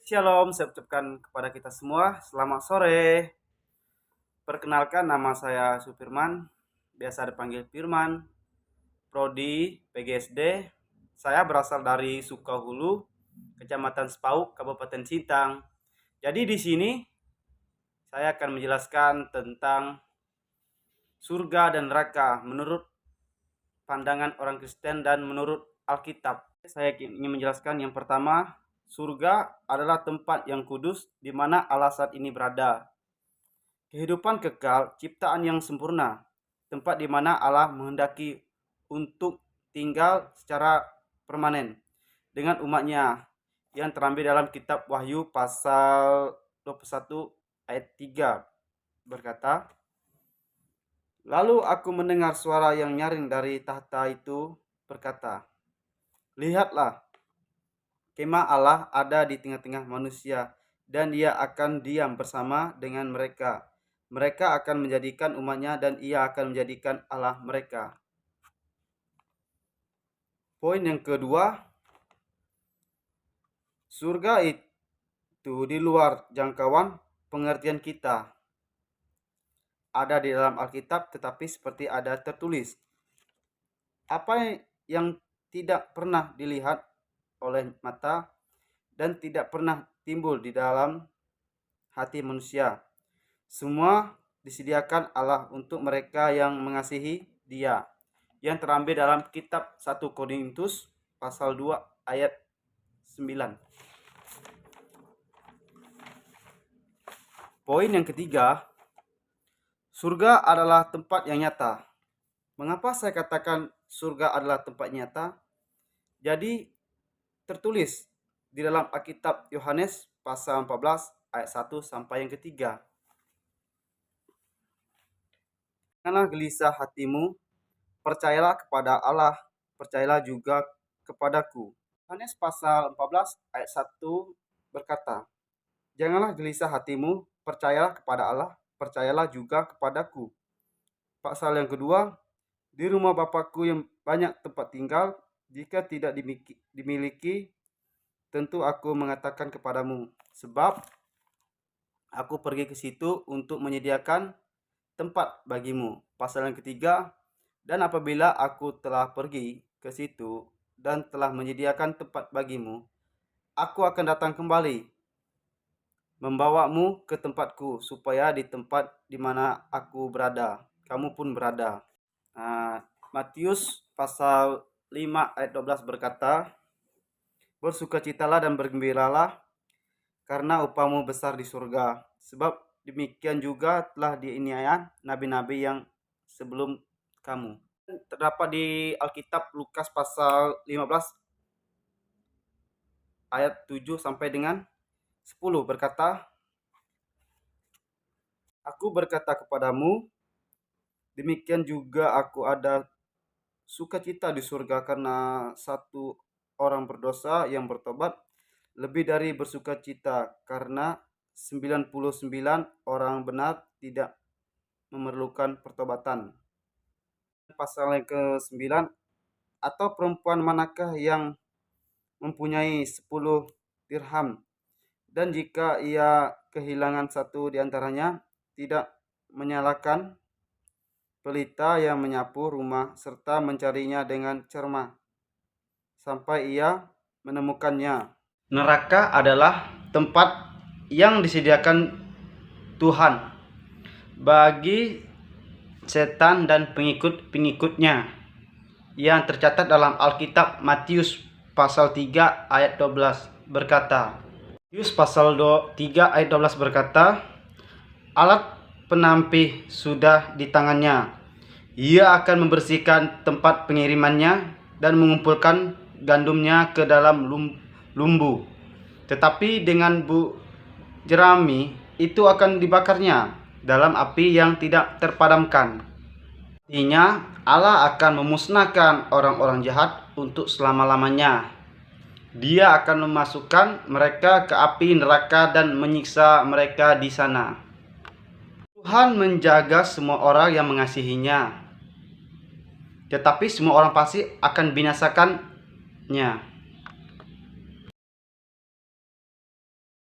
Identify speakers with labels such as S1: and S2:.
S1: Shalom, saya ucapkan kepada kita semua, selamat sore. Perkenalkan, nama saya Supirman, biasa dipanggil Firman, Prodi PGSD. Saya berasal dari Sukahulu, Kecamatan Sepauk, Kabupaten Sintang. Jadi di sini saya akan menjelaskan tentang surga dan neraka menurut pandangan orang Kristen dan menurut Alkitab. Saya ingin menjelaskan yang pertama, surga adalah tempat yang kudus di mana Allah saat ini berada. Kehidupan kekal, ciptaan yang sempurna, tempat di mana Allah menghendaki untuk tinggal secara permanen dengan umatnya yang terambil dalam kitab Wahyu pasal 21 ayat 3 berkata, "Lalu aku mendengar suara yang nyaring dari tahta itu berkata, Lihatlah, kemah Allah ada di tengah-tengah manusia, dan Dia akan diam bersama dengan mereka. Mereka akan menjadikan umatnya, dan Ia akan menjadikan Allah mereka." Poin yang kedua, surga itu di luar jangkauan pengertian kita. Ada di dalam Alkitab, tetapi seperti ada tertulis. Apa yang tidak pernah dilihat oleh mata dan tidak pernah timbul di dalam hati manusia, semua disediakan Allah untuk mereka yang mengasihi Dia, yang terambil dalam kitab 1 Korintus pasal 2 ayat 9. Poin yang ketiga, surga adalah tempat yang nyata. Mengapa saya katakan surga adalah tempat nyata? Jadi tertulis di dalam Alkitab Yohanes pasal 14 ayat 1 sampai yang ketiga. Janganlah gelisah hatimu, percayalah kepada Allah, percayalah juga kepadaku. Yohanes pasal 14 ayat 1 berkata, "Janganlah gelisah hatimu, percayalah kepada Allah, percayalah juga kepadaku." Pasal yang kedua, "Di rumah Bapakku yang banyak tempat tinggal, jika tidak dimiliki, tentu aku mengatakan kepadamu, sebab aku pergi ke situ untuk menyediakan tempat bagimu." Pasal yang ketiga, "Dan apabila aku telah pergi ke situ dan telah menyediakan tempat bagimu, aku akan datang kembali, membawamu ke tempatku, supaya di tempat di mana aku berada, kamu pun berada." Matius pasal 5 ayat 12 berkata, "Bersukacitalah dan bergembiralah, karena upahmu besar di surga. Sebab demikian juga telah dianiaya nabi-nabi yang sebelum kamu." Terdapat di Alkitab Lukas pasal 15 ayat 7 sampai dengan 10 berkata, "Aku berkata kepadamu, demikian juga aku ada sukacita di surga karena satu orang berdosa yang bertobat, lebih dari bersukacita karena 99 orang benar tidak memerlukan pertobatan." Pasal yang ke-9, "Atau perempuan manakah yang mempunyai 10 dirham, dan jika ia kehilangan satu di antaranya, tidak menyalahkan pelita yang menyapu rumah serta mencarinya dengan cermat sampai ia menemukannya." Neraka adalah tempat yang disediakan Tuhan bagi setan dan pengikut-pengikutnya, yang tercatat dalam Alkitab Matius pasal 3 ayat 12 berkata, Matius pasal 3 ayat 12 berkata, "Alat penampih sudah di tangannya. Ia akan membersihkan tempat pengirimannya dan mengumpulkan gandumnya ke dalam lumbu. Tetapi dengan jerami itu akan dibakarnya dalam api yang tidak terpadamkan." Artinya, Allah akan memusnahkan orang-orang jahat untuk selama-lamanya. Dia akan memasukkan mereka ke api neraka dan menyiksa mereka di sana. Tuhan menjaga semua orang yang mengasihinya, tetapi semua orang pasti akan binasakannya.